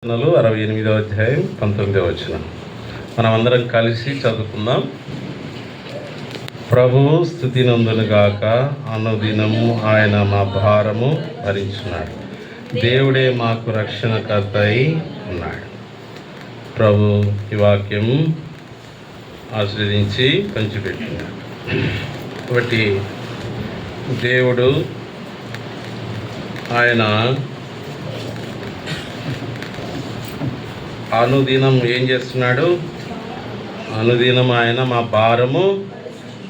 68వ అధ్యాయం 19వ వచనం మనమందరం కలిసి చదువుకుందాం. ప్రభువు స్తుతి నందునుగాక, అనుదినము ఆయన మా భారము భరించున్నాడు. దేవుడే మాకు రక్షణకర్త అయి ఉన్నాడు. ప్రభు ఈ వాక్యం ఆశీర్వదించి పంచిపెట్టినాడు. కాబట్టి దేవుడు ఆయన అనుదినం ఏం చేస్తున్నాడు? అనుదినం ఆయన మా భారము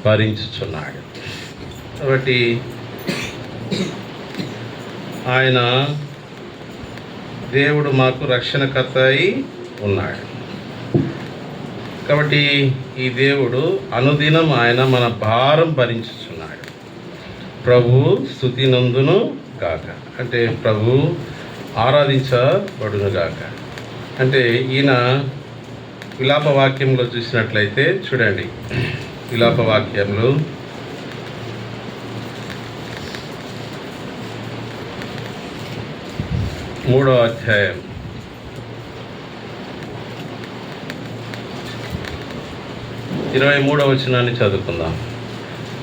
భరించుచున్నాడు. కాబట్టి ఆయన దేవుడు మాకు రక్షణకర్త అయి ఉన్నాడు. కాబట్టి ఈ దేవుడు అనుదినం ఆయన మన భారం భరించుచున్నాడు. ప్రభు స్తుతి నందును గాక, అంటే ప్రభు ఆరాధించబడును గాక. అంటే ఈయన విలాప వాక్యంలో చూసినట్లయితే చూడండి, విలాప వాక్యంలో మూడో అధ్యాయం 23వ వచనాన్ని చదువుకుందాం.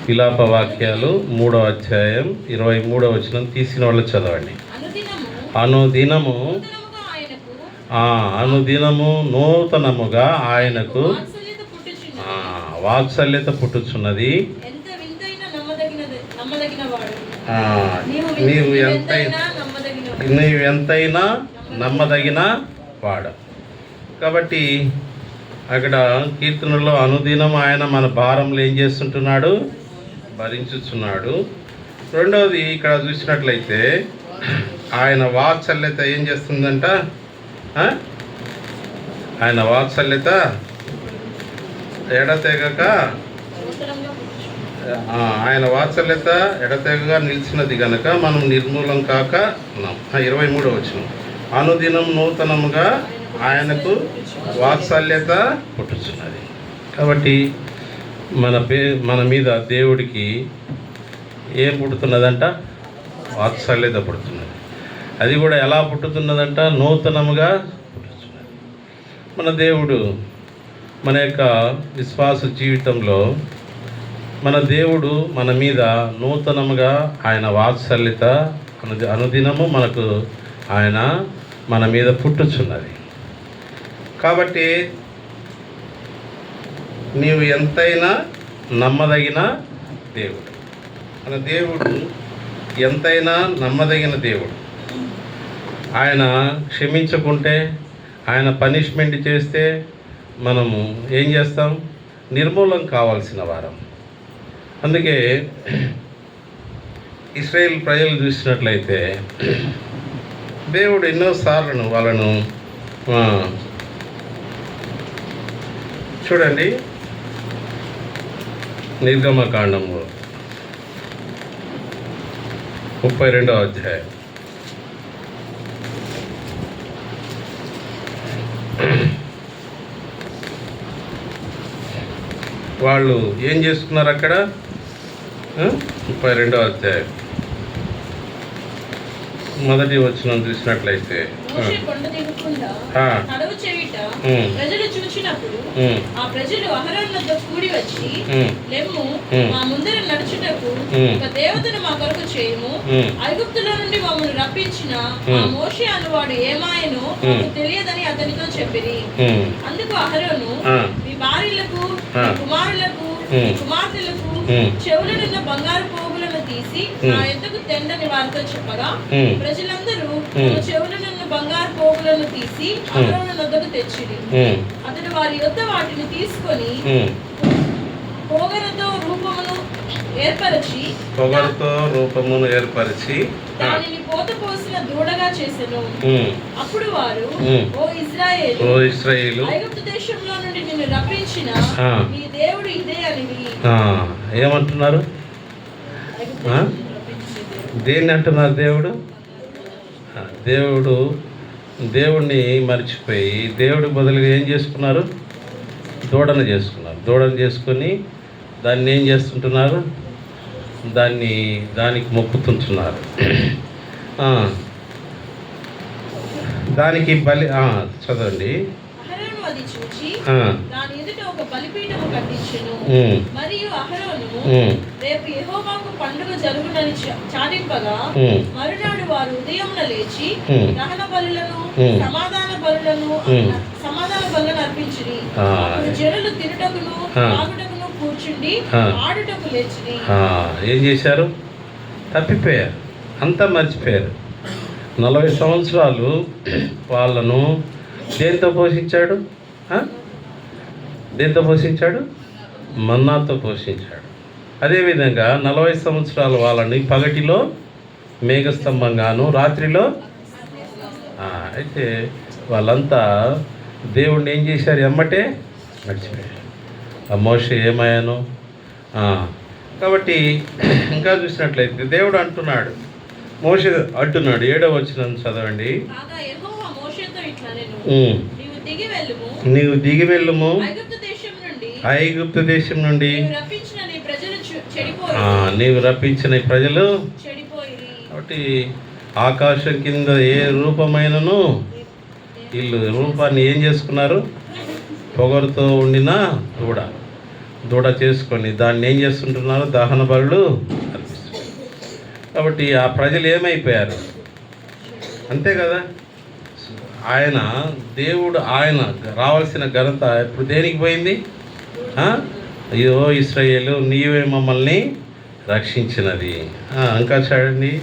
విలాప వాక్యాలు 3వ అధ్యాయం 23వ వచనం తీసిన వాళ్ళు చదవండి. అనుదినము నూతనముగా ఆయనకు వాత్సల్యత పుట్టుచున్నది. నీవు ఎంతైనా నమ్మదగిన వాడు. కాబట్టి అక్కడ కీర్తనలో అనుదినం ఆయన మన భారంలో ఏం చేస్తుంటున్నాడు? భరించుచున్నాడు. రెండవది ఇక్కడ చూసినట్లయితే ఆయన వాత్సల్యత ఏం చేస్తుందంట? ఆయన వాత్సల్యత ఎడతెగక, ఆయన వాత్సల్యత ఎడతెగగా నిలిచినది గనక మనం నిర్మూలం కాక ఉన్నాం. 23వ వచనం, అనుదినం నూతనముగా ఆయనకు వాత్సల్యత పుట్టుచున్నది. కాబట్టి మన మీద దేవుడికి ఏం పుడుతున్నదంట? వాత్సల్యత పుడుతున్నది. అది కూడా ఎలా పుట్టుతున్నదంట? నూతనముగా పుట్టుతున్నది. మన దేవుడు మన యొక్క విశ్వాస జీవితంలో మన దేవుడు మన మీద నూతనముగా ఆయన వాత్సల్యత అనుదినము మనకు ఆయన మన మీద పుట్టుచున్నది. కాబట్టి నీవు ఎంతైనా నమ్మదగిన దేవుడు. మన దేవుడు ఎంతైనా నమ్మదగిన దేవుడు. ఆయన క్షమించకుంటే, ఆయన పనిష్మెంట్ చేస్తే మనము ఏం చేస్తాం? నిర్మూలం కావాల్సిన వారం. అందుకే ఇశ్రాయేల్ ప్రజలు చూసినట్లయితే దేవుడు ఎన్నోసార్లు వాళ్ళను చూడండి, నిర్గమకాండంలో 32వ అధ్యాయం వాళ్ళు ఏం చేసుకున్నారు? అక్కడ 32వ అధ్యాయం మొదటి వచనం చూసినట్లయితే ప్రజలు చూచినప్పుడు ఆ ప్రజలు అహరోనుతో కూడి వచ్చి, లెమ్ము, మా ముందర నడుచుటకు ఒక దేవతను మా కొరకు చేయము, ఐగుప్తులో నుండి మమ్మల్ని రప్పించిన ఆ మోషే అనువాడు ఏమాయనో మాకు తెలియదని అతనితో చెప్పిరి. అందుకు అహరోను, మీ భార్యలకు, కుమారులకు, కుమార్తెలకు చెవులనున్న బంగారు పోగులను తీసి నా ఎద్దకు తెండని వారితో చెప్పగా, ప్రజలందరూ చెవులనున్న బంగారు పోగులను తీసి అహరోను వద్దకు తెచ్చిరి. అతడు వారి యొద్ద వాటిని తీసుకొని పొగరుతో రూపమును ఏర్పరచి దానిని పోత పోసిన దూడగా చేసెను. అప్పుడు వారు, ఓ ఇశ్రాయేలు, ఐగుప్తు దేశంలో నుండి నిన్ను రప్పించిన నీ దేవుడు ఇదే అని ఏమంటున్నారు? దేన్ని అంటున్నారు? దేవుడిని మర్చిపోయి దేవుడి బదులుగా ఏం చేసుకున్నారు? దూడను చేసుకున్నారు. దూడను చేసుకొని దాన్ని ఏం చేస్తుంటున్నారు? దానికి మొక్కుతుంటున్నారు. దానికి బలి చదవండి. అహరోను అది చూచి ఆ, దాని ఎదుట ఒక బలిపీఠము కట్టించెను. ఉమ్, మరియు అహరోను ఉమ్, రేపు యెహోవాకు పండుగ జరుగునని చాటింపగా ఉమ్, మరునాడు వారు ఉదయమున లేచి ఉమ్, దహన బలులను ఉమ్. సమాధాన బలులను అర్పించిరి. ఆ, అప్పుడు జనులు తినుటకును ఆ. తాగుటకును కూర్చుండి ఆ. ఆడుటకు లేచిరి. ఏం చేశారు? తప్పిపోయారు, అంతా మర్చిపోయారు. 40 సంవత్సరాలు వాళ్ళను దేంతో పోషించాడు? దేంతో పోషించాడు? మన్నాతో పోషించాడు. అదేవిధంగా 40 సంవత్సరాలు వాళ్ళని పగటిలో మేఘస్తంభంగాను, రాత్రిలో అయితే వాళ్ళంతా దేవుణ్ణి ఏం చేశారు? ఎమ్మటే మర్చిపోయారు. ఆ మోషే ఏమయ్యాను? కాబట్టి ఇంకా చూసినట్లయితే దేవుడు అంటున్నాడు, మోషే అంటున్నాడు, 7వ వచనం చదవండి. కాగా యెహోవా మోషేతో ఇట్లనెను, నీవు దిగి వెళ్ళుము, ఐగుప్తు దేశం నుండి నీవు రప్పించిన ఈ ప్రజలు చెడిపోయిరి. కాబట్టి ఆకాశం కింద ఏ రూపమైనను వీళ్ళు రూపాన్ని ఏం చేసుకున్నారు? పొగరుతో ఉండిన దూడ చేసుకొని దాన్ని ఏం చేస్తుంటున్నారు? దహన బలులు అర్పిస్తున్నారు. కాబట్టి ఆ ప్రజలు ఏమైపోయారు? అంతే కదా. దేవుడు రావాల్సిన ఘనత ఇప్పుడు దేనికి పోయింది? అయ్యో ఇశ్రాయేలు, నీవే మమ్మల్ని రక్షించినది. ఇంకా చదవండి.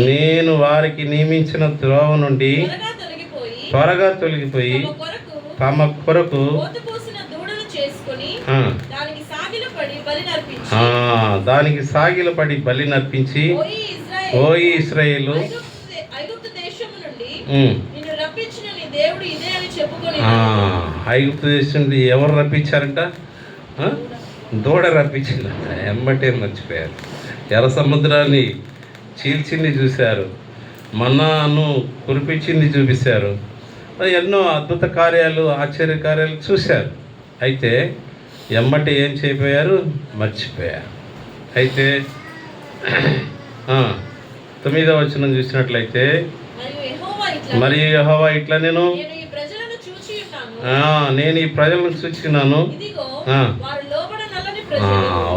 నేను వారికి నియమించిన త్రోవ నుండి త్వరగా తొలగిపోయి తమ కొరకు దానికి సాగిలపడి బలి నర్పించి, ఓ ఇశ్రాయేలు, ఐగుప్తు దేశం నుండి ఎవరు రప్పించారంట? దూడ రప్పించిందంట. ఎమ్మటే మర్చిపోయారు. ఎర్ర సముద్రాన్ని చీల్చింది చూశారు, మన్నాను కురిపించింది చూపిస్తారు, ఎన్నో అద్భుత కార్యాలు, ఆశ్చర్య కార్యాలు చూశారు. అయితే ఎమ్మటి ఏం చేయపోయారు? మర్చిపోయారు. అయితే 9వ వచనం చూసినట్లయితే, మరియు యెహోవా ఇట్లా నేను ఈ ప్రజలను చూచినాను.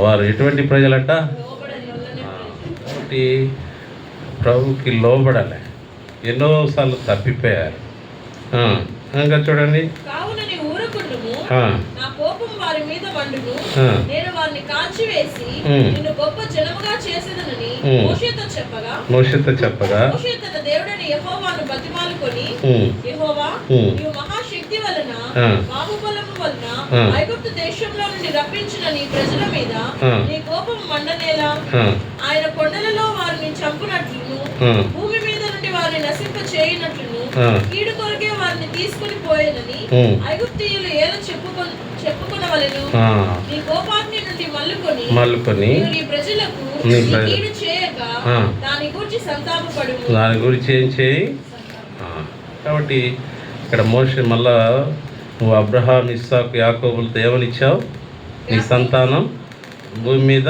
వారు ఎటువంటి ప్రజలట? కాబట్టి ప్రభుకి లోబడాలి. ఎన్నోసార్లు తప్పిపోయారు. ఇంకా చూడండి, మోషేతో చెప్పగా దేవుడని యెహోవాను బతిమాలుకొని, యెహోవా నీవు మహాశక్తి వలన బాహుబలము వలన ఐగుప్తు దేశంలో నుండి రప్పించిన నీ ప్రజల మీద నీ కోపం మండనేలా? ఆయన కొండలలో వారిని చంపునట్లును, భూమి మీద నుండి వారిని నశింప చేయనట్లును, కీడు కొరకే వారిని తీసుకుని పోయేదని ఐగుప్తీయులు ఏదో చెప్పుకొనవలెను. నీ కోపాగ్ని నుండి మల్లుకొని నీ ప్రజలకు కీడు చేయక దాని గురించి సంతాపపడు. దాని గురించి ఏం చేయి? కాబట్టి ఇక్కడ మోషే మళ్ళా, నువ్వు అబ్రహాం, ఇస్సాకు, యాకోబులతో ఏమనిచ్చావు? నీ సంతానం భూమి మీద.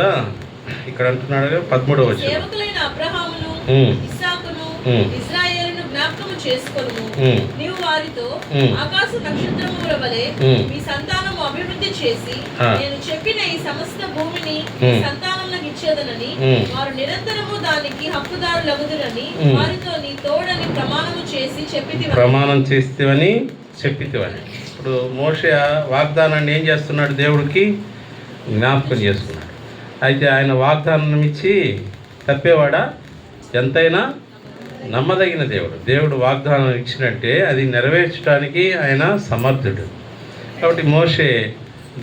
ఇక్కడ అంటున్నాడు 13వ వచనం, సేవకులైన అబ్రహామును, ఇస్సాకును, ఇశ్రాయేలును జ్ఞాపకము చేసుకొనుము. నీవు వారితో ఆకాశ నక్షత్రముల వలె మీ సంతానము అభివృద్ధి చేసి నేను చెప్పిన ఈ సమస్త భూమిని సంతానములకు ఇచ్చేదనని, వారు నిరంతరము దానికి హక్కుదారులగుదురని వారితో నీ తోడని ప్రమాణం చేస్తేవని చెప్పితివని. ఇప్పుడు మోషే వాగ్దానాన్ని ఏం చేస్తున్నాడు? దేవుడికి జ్ఞాపకం చేస్తున్నాడు. అయితే ఆయన వాగ్దానం ఇచ్చి తప్పేవాడా? ఎంతైనా నమ్మదగిన దేవుడు వాగ్దానం ఇచ్చినట్టే అది నెరవేర్చడానికి ఆయన సమర్థుడు. కాబట్టి మోషే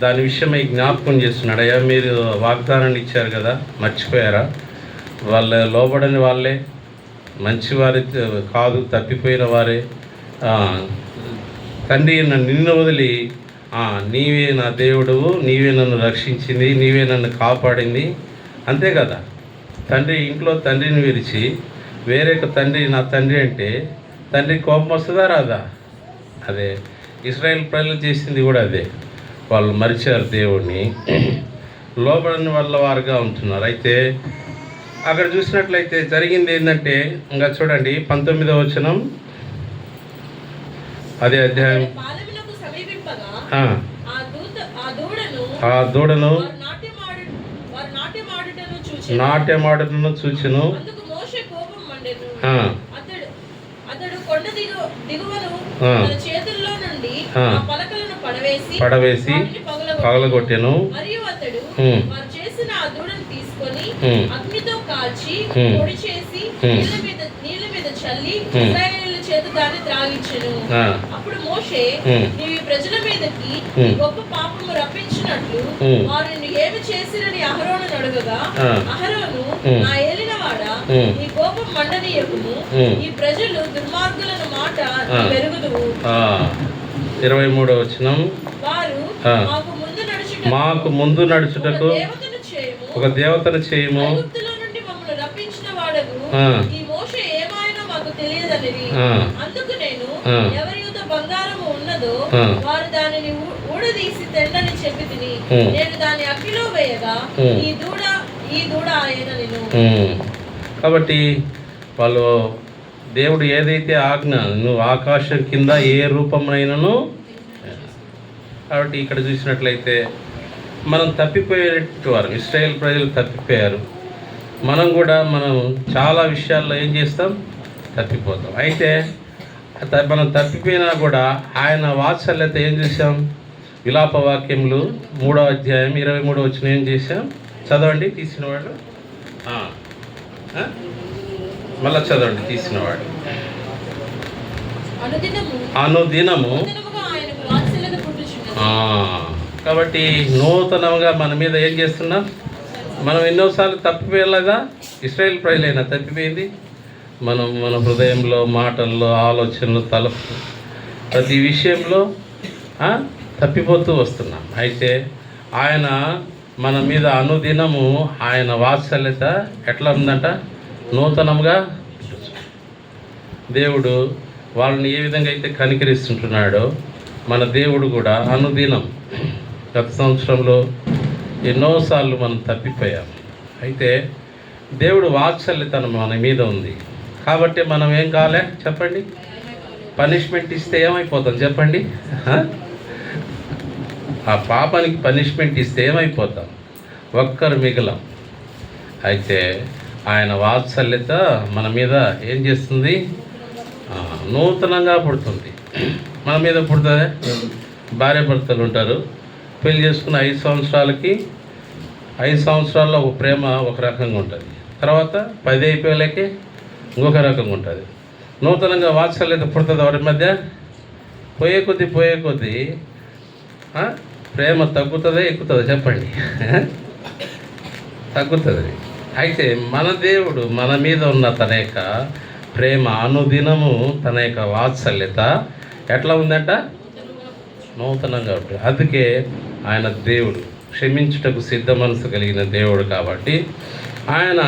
దాని విషయమై జ్ఞాపకం చేస్తున్నాడు. అయ్యా, మీరు వాగ్దానాన్ని ఇచ్చారు కదా, మర్చిపోయారా? వాళ్ళ లోబడని వాళ్ళే, మంచివారి కాదు, తప్పిపోయిన వారే. తండ్రి, నిన్ను వదిలి నీవే నా దేవుడువు, నీవే నన్ను రక్షించింది, నీవే నన్ను కాపాడింది, అంతే కదా. ఇంట్లో తండ్రిని విరిచి వేరే తండ్రి నా తండ్రి అంటే తండ్రి కోపం వస్తుందా? రాదా? అదే ఇశ్రాయేల్ ప్రజలు చేసింది కూడా అదే. వాళ్ళు మరిచారు దేవుణ్ణి, లోబడని వాళ్ళ వారుగా ఉంటున్నారు. అయితే అక్కడ చూసినట్లయితే జరిగింది ఏంటంటే, ఇంకా చూడండి 19వ వచనం, అదే అధ్యాయం. పాలెమునకు సమీపింపగా ఆ దూడను నాట్యమాడుటను చూచెను. అందుకు మోషే కోపం మండెను. అతడు కొండ దిగువను తన చేతుల్లో నుండి ఆ పలకలను పడవేసి పగలగొట్టెను. మరియు అతడు వారు చేసిన ఆ దూడను తీసుకొని అగ్నితో కాల్చి పొడి చేసి నీళ్ళ మీద చల్లి ఇశ్రాయేలీయుల చేత దాన్ని త్రాగించెను. అప్పుడు మోషే, నీవు ఈ ప్రజల మీదకి గొప్ప పాపము రప్పించినట్లు వారు ఏమి చేసిరని అహరోనును అడగగా, అహరోను, నా ఏలినవాడా, నీ కోపం మండనీయకుము, ఈ ప్రజలు దుర్మార్గులను మాట పెరుగుదువు. 23వ వచనం, వారు మాకు ముందు నడుచుటకు ఒక దేవతను చేయము, ఐగుప్తులో నుండి మమ్మల్ని రప్పించిన వాడగు ఈ మోషే ఏమాయనో మాకు తెలియదనిరి. అందుకు నేను, ఎవరి యుద్ధ బంగారము ఉన్నదో వారు దానిని ఊడదీసి తెండని చెప్పి తిని, నేను దాన్ని అగ్నిలో వేయగా ఈ దూడ ఆయన నేను. కాబట్టి వాళ్ళు దేవుడు ఏదైతే ఆజ్ఞ, నువ్వు ఆకాశం కింద ఏ రూపమైనను. కాబట్టి ఇక్కడ చూసినట్లయితే మనం తప్పిపోయేటట్టు వారు, ఇశ్రాయేల్ ప్రజలు తప్పిపోయారు. మనం కూడా చాలా విషయాల్లో ఏం చేస్తాం, తప్పిపోతాం. అయితే మనం తప్పిపోయినా కూడా ఆయన వాత్సల్యత ఏం చేసాం, విలాప వాక్యములు 3వ అధ్యాయం 23వ వచనం ఏం చేసాం, చదవండి తీసినవాడు, మళ్ళా చదవండి తీసినవాడు. అనుదినము. కాబట్టి నూతనంగా మన మీద ఏం చేస్తున్నాం, మనం ఎన్నోసార్లు తప్పిపోయేలాగా ఇశ్రాయేల్ ప్రజలైనా తప్పిపోయింది. మన హృదయంలో, మాటల్లో, ఆలోచనలు, తలపు ప్రతి విషయంలో తప్పిపోతూ వస్తున్నాం. అయితే ఆయన మన మీద అనుదినము ఆయన వాత్సల్యత ఎట్లా ఉందంట, నూతనంగా. దేవుడు వాళ్ళని ఏ విధంగా అయితే కనికరిస్తుంటున్నాడో మన దేవుడు కూడా అనుదినం, గత సంవత్సరంలో ఎన్నోసార్లు మనం తప్పిపోయాం. అయితే దేవుడు వాత్సల్యత మన మీద ఉంది కాబట్టి మనం ఏం కాలే చెప్పండి, పనిష్మెంట్ ఇస్తే ఏమైపోతాం చెప్పండి, ఆ పాపానికి పనిష్మెంట్ ఇస్తే ఏమైపోతాం, ఒక్కరు మిగలం. అయితే ఆయన వాత్సల్యత మన మీద ఏం చేస్తుంది, నూతనంగా పుడుతుంది. మన మీద పుడుతుంది. భార్య భర్తలు ఉంటారు, పెళ్లి చేసుకున్న 5 సంవత్సరాలకి 5 సంవత్సరాల్లో ఒక ప్రేమ ఒక రకంగా ఉంటుంది, తర్వాత 10 అయిపోయేలకి ఇంకొక రకంగా ఉంటుంది. నూతనంగా వాత్సల్యత పుడుతుంది వారి మధ్య. పోయే కొద్దీ ప్రేమ తగ్గుతుందా ఎక్కుతుందా చెప్పండి, తగ్గుతుంది. అయితే మన దేవుడు మన మీద ఉన్న తన యొక్క ప్రేమ అనుదినము, తన యొక్క వాత్సల్యత ఎట్లా ఉందంట, నూతనంగా ఉంటుంది. అందుకే ఆయన దేవుడు, క్షమించుటకు సిద్ధ మనసు కలిగిన దేవుడు. కాబట్టి ఆయన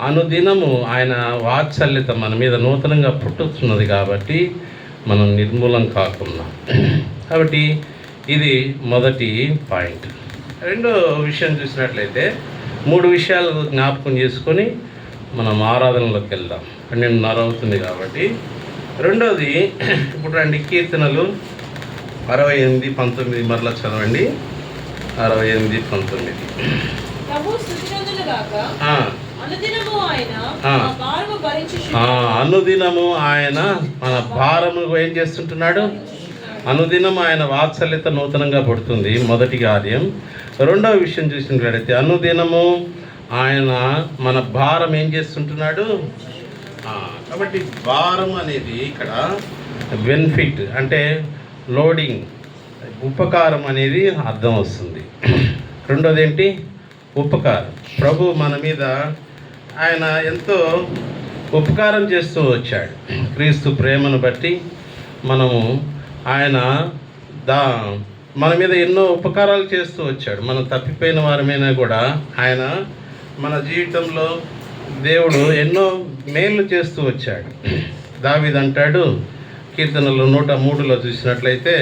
అనుదినము ఆయన వాత్సల్యత మన మీద నూతనంగా పుట్టుతున్నది. కాబట్టి మనం నిర్మూలం కాకుండా. కాబట్టి ఇది మొదటి పాయింట్. రెండో విషయం చూసినట్లయితే 3 విషయాలు జ్ఞాపకం చేసుకొని మనం ఆరాధనలోకి వెళ్దాం. 12:30 అవుతుంది కాబట్టి. రెండోది, ఇప్పుడు రండి, కీర్తనలు 68:19 మరలా చదవండి. 68:19. అనుదినము ఆయన మన భారము ఏం చేస్తుంటున్నాడు, అనుదినం ఆయన వాత్సల్యత నూతనంగా పుడుతుంది, మొదటి కార్యం. రెండవ విషయం చూసినట్లయితే అనుదినము ఆయన మన భారం ఏం చేస్తుంటున్నాడు. కాబట్టి భారం అనేది ఇక్కడ బెనిఫిట్ అంటే లోడింగ్, ఉపకారం అనేది అర్థం వస్తుంది. రెండోది ఏంటి, ఉపకారం. ప్రభు మన మీద ఆయన ఎంతో ఉపకారం చేస్తూ వచ్చాడు. క్రీస్తు ప్రేమను బట్టి మనము ఆయన మన మీద ఎన్నో ఉపకారాలు చేస్తూ వచ్చాడు. మనం తప్పిపోయిన వారమైనా కూడా ఆయన మన జీవితంలో దేవుడు ఎన్నో మేలు చేస్తూ వచ్చాడు. దావీదు అంటాడు కీర్తనలు 103లో చూసినట్లయితే,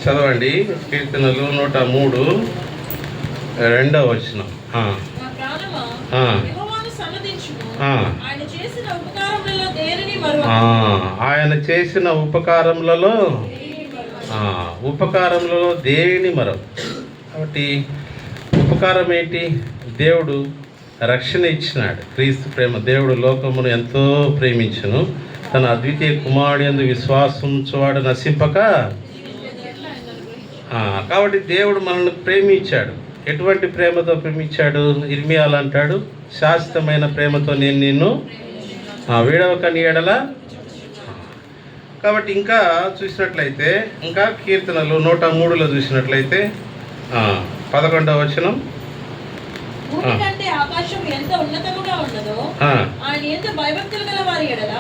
చదవండి కీర్తనలు 103. రెండవ వచనం. నా ప్రాణమా ఆ. యెహోవాను సన్నదించుము. ఆ. ఆయన చేసిన ఉపకారములలో దేనిని మరువకు. ఆయన చేసిన ఉపకారములలో ఉపకారములలో దేనిని మరవ. కాబట్టి ఉపకారం ఏంటి? దేవుడు రక్షణ ఇచ్చినాడు. క్రీస్తు ప్రేమ. దేవుడు లోకమును ఎంతో ప్రేమించును, తన అద్వితీయ కుమారుడు యందు విశ్వాసం ఉంచువాడు నశింపక. కాబట్టి దేవుడు మనల్ని ప్రేమించాడు. ఎటువంటి ప్రేమతో ప్రేమించాడు? ఇర్మియాలు అంటాడు, శాశ్వతమైన ప్రేమతో నేను నిన్ను వీడవక నీ ఎడల. కాబట్టి ఇంకా చూసినట్లయితే, ఇంకా కీర్తనలు 103లో చూసినట్లయితే 11వ వచనం, భూమి కంటే ఆకాశం ఎంత ఉన్నతముగా ఉన్నదో ఆయన ఎంత భయభక్తులు గల వారి ఎడల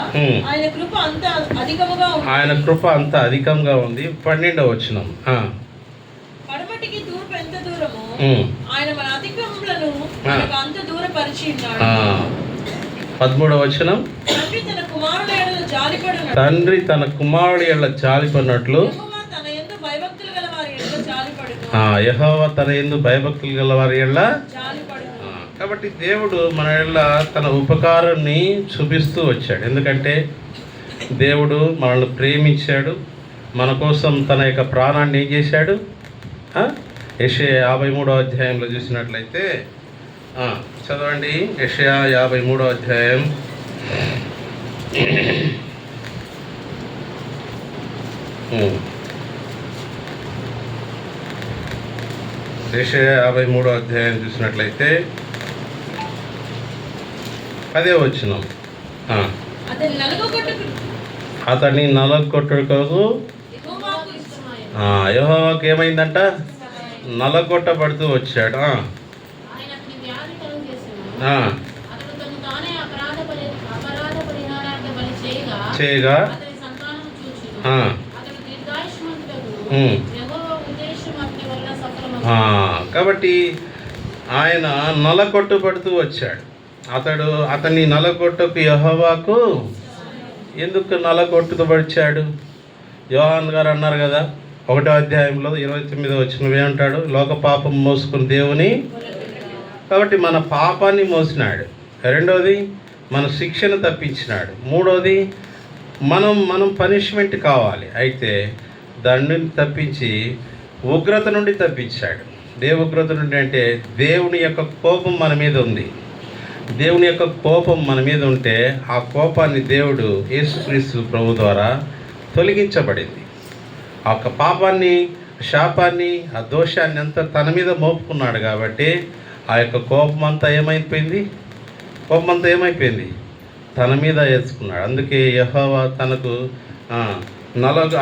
ఆయన కృప అంత అధికముగా ఉంది. ఆయన కృప అంత అధికంగా ఉంది. 12వ వచనం, పడమటికి తూర్పు ఎంత దూరమో ఆయన మన అతిక్రమములను మనకు అంత దూరపరిచి ఉన్నాడు. 13వ వచనం, తండ్రి తన కుమారుని ఎడల జాలిపడును. తండ్రి తన కుమారుడి ఎడల జాలిపడినట్లు తన యందు భయభక్తులు గల వారి ఎడల జాలిపడును. యెహోవా తన యందు భయభక్తులు గల వారి ఎడల జాలిపడును. కాబట్టి దేవుడు మన ఎడల తన ఉపకారాన్ని చూపిస్తూ వచ్చాడు. ఎందుకంటే దేవుడు మనల్ని ప్రేమించాడు. మన కోసం తన యొక్క ప్రాణాన్ని ఏం చేశాడు? యెషయా 53వ అధ్యాయంలో చూసినట్లయితే చదవండి. యెషయా 53వ అధ్యాయం 53వ అధ్యాయం చూసినట్లయితే 10వ వచనం, అతన్ని నలగొట్టుటకు యెహోవాకు ఏమైందంట? నలగొట్టబడుతూ వచ్చాడు. చేయగా కాబట్టి ఆయన నలగొట్టబడుతూ వచ్చాడు. అతన్ని నలగొట్టకు యెహోవాకు ఎందుకు నలగొట్టుబడిచాడు? యోహాన్ గారు అన్నారు కదా 1వ అధ్యాయంలో 29వ వచనం ఏమంటాడు? లోక పాపం మోసుకుని దేవుని. కాబట్టి మన పాపాన్ని మోసినాడు. రెండవది మన శిక్షను తప్పించినాడు. మూడవది మనం పనిష్మెంట్ కావాలి, అయితే దాని నుండి తప్పించి ఉగ్రత నుండి తప్పించాడు. ఉగ్రత నుండి అంటే దేవుని యొక్క కోపం మన మీద ఉంది. దేవుని యొక్క కోపం మన మీద ఉంటే ఆ కోపాన్ని దేవుడు యేసుక్రీస్తు ప్రభు ద్వారా తొలగించబడింది. ఆ యొక్క పాపాన్ని, శాపాన్ని, ఆ దోషాన్ని అంతా తన మీద మోపుకున్నాడు. కాబట్టి ఆ యొక్క కోపం అంతా ఏమైపోయింది? తన మీద వేసుకున్నాడు. అందుకే యెహోవా తనకు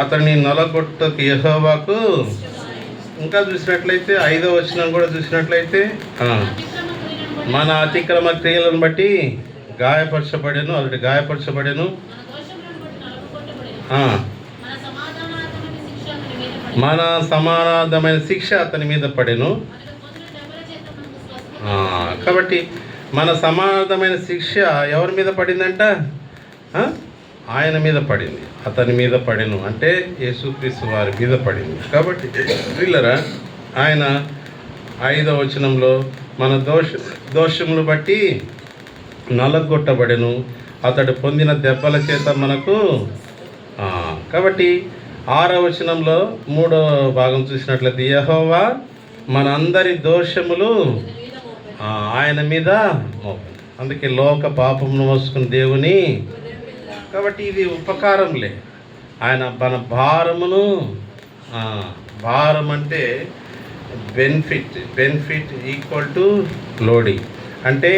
అతన్ని నలగొట్టకు యెహోవాకు. ఇంకా చూసినట్లయితే 5వ వచనం కూడా చూసినట్లయితే మన అతిక్రమ క్రియలను బట్టి గాయపరచబడెను, అతడు గాయపరచబడెను, మన సమానార్థమైన శిక్ష అతని మీద పడెను. కాబట్టి మన సమానార్థమైన శిక్ష ఎవరి మీద పడిందంట? ఆయన మీద పడింది. అతని మీద పడెను అంటే యేసుక్రీస్తు వారి మీద పడింది. కాబట్టి వీళ్ళరా ఆయన 5వ వచనంలో మన దోషములు బట్టి నలగొట్టబడెను, అతడు పొందిన దెబ్బల చేత మనకు. కాబట్టి 6వ వచనంలో 3వ భాగం చూసినట్లయితే యెహోవా మన అందరి దోషములు ఆయన మీద మోపండి. అందుకే లోక పాపమును మోసుకుని దేవుని. కాబట్టి ఇది ఉపకారంలే. ఆయన మన భారమును, భారం అంటే బెనిఫిట్ ఈక్వల్ టు లోడింగ్ అంటే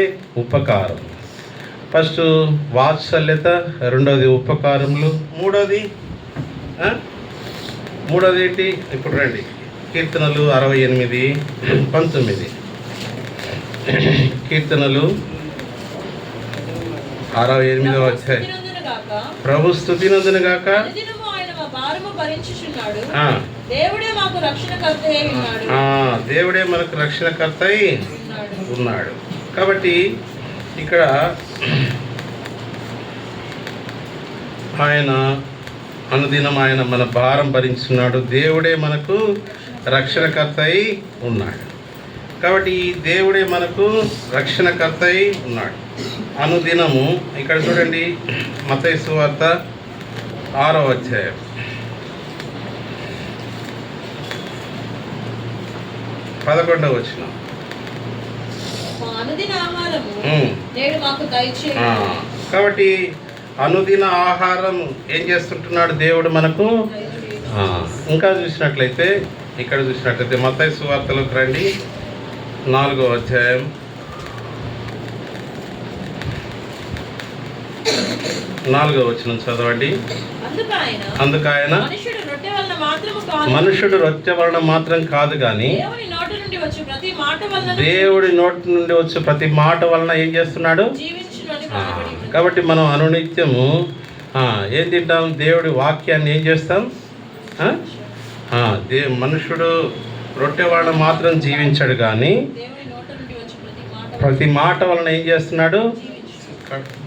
ఉపకారం. ఫస్ట్ వాత్సల్యత, రెండవది ఉపకారములు, మూడవది ఏంటి? ఇప్పుడు రండి, కీర్తనలు 68:19. కీర్తనలు 68వ అధ్యాయం. ప్రభు స్తుతి నందును గాక. దేవుడే మనకు రక్షణకర్త అయి ఉన్నాడు. కాబట్టి ఇక్కడ ఆయన అనుదినం ఆయన మన భారం భరించున్నాడు. దేవుడే మనకు రక్షణకర్త అయి ఉన్నాడు. కాబట్టి ఈ దేవుడే మనకు రక్షణకర్త అయి ఉన్నాడు. అనుదినము ఇక్కడ చూడండి, మత్తయి సువార్త 6వ అధ్యాయం 11వ వచనం. మా అనుదిన ఆహారము నేడు మాకు దయచేయి. కాబట్టి అనుదిన ఆహారం ఏం చేస్తుంటున్నాడు దేవుడు మనకు. ఇంకా చూసినట్లయితే ఇక్కడ చూసినట్లయితే మత్తయి సువార్తలోకి రండి, 4వ అధ్యాయం 4వ వచనం చదవండి. అందుకు ఆయన మనుషుడు రొట్టె వలన మాత్రం కాదు కానీ దేవుడి నోటి నుండి వచ్చే ప్రతి మాట వలన ఏం చేస్తున్నాడు. కాబట్టి మనం అనునిత్యము ఏం తింటాం, దేవుడి వాక్యాన్ని ఏం చేస్తాం. మనుషుడు రొట్టె వలన మాత్రం జీవించాడు కానీ ప్రతి మాట వలన ఏం చేస్తున్నాడు.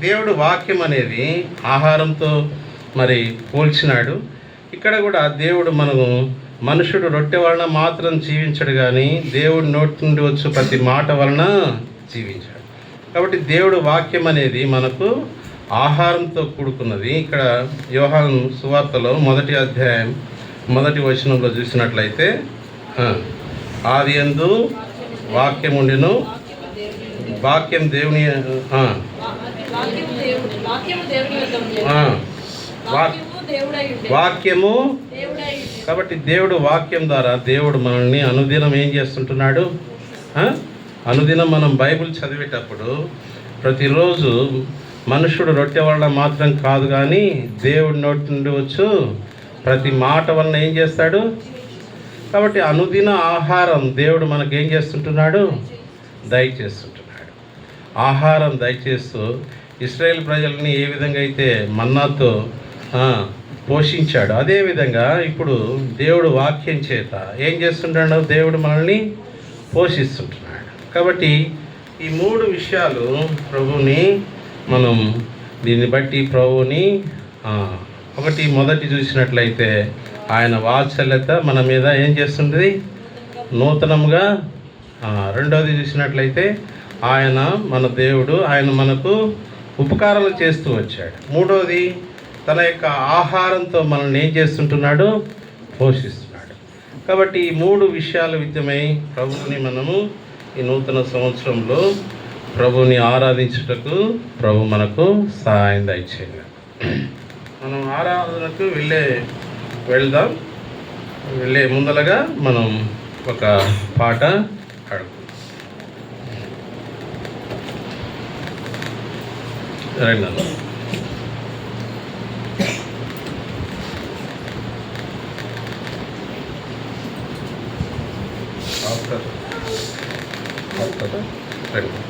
దేవుడు వాక్యం అనేది ఆహారంతో మరి పోల్చినాడు. ఇక్కడ కూడా దేవుడు మనము మనుషుడు రొట్టె వలన మాత్రం జీవించాడు కానీ దేవుడి నోటి నుండి వచ్చే ప్రతి మాట వలన జీవించాడు. కాబట్టి దేవుడు వాక్యం అనేది మనకు ఆహారంతో కూడుకున్నది. ఇక్కడ యోహాను సువార్తలో 1వ అధ్యాయం 1వ వచనంలో చూసినట్లయితే, ఆదియందు వాక్యం ఉండెను, వాక్యం దేవుని వాక్యము. కాబట్టి దేవుడు వాక్యం ద్వారా దేవుడు మనల్ని అనుదినం ఏం చేస్తుంటున్నాడు. అనుదినం మనం బైబిల్ చదివేటప్పుడు ప్రతిరోజు మనుషుడు రొట్టె వలన మాత్రం కాదు కానీ దేవుడి నోటి నుండి వచ్చు ప్రతి మాట వలన ఏం చేస్తాడు. కాబట్టి అనుదిన ఆహారం దేవుడు మనకు ఏం చేస్తుంటున్నాడు, దయచేస్తుంటున్నాడు. ఆహారం దయచేస్తూ ఇశ్రాయేల్ ప్రజల్ని ఏ విధంగా అయితే మన్నాతో పోషించాడు, అదేవిధంగా ఇప్పుడు దేవుడు వాక్యం చేత ఏం చేస్తుంటాడు, దేవుడు మనల్ని పోషిస్తుంటున్నాడు. కాబట్టి ఈ 3 విషయాలు ప్రభువుని మనం దీన్ని బట్టి ప్రభువుని మొదటి చూసినట్లయితే ఆయన వాత్సల్యత మన మీద ఏం చేస్తుంది, నూతనంగా. రెండవది చూసినట్లయితే ఆయన మన దేవుడు, ఆయన మనకు ఉపకారాలు చేస్తూ వచ్చాడు. మూడవది తన యొక్క ఆహారంతో మనల్ని ఏం చేస్తుంటున్నాడు, పోషిస్తున్నాడు. కాబట్టి ఈ 3 విషయాల విద్యమై ప్రభువుని మనము ఈ నూతన సంవత్సరంలో ప్రభువుని ఆరాధించుటకు ప్రభు మనకు సహాయం దయచేయాలి. మనం ఆరాధనకు వెళ్దాం. వెళ్ళే ముందలగా మనం ఒక పాట పాడుకుందాం. రండి. రండి.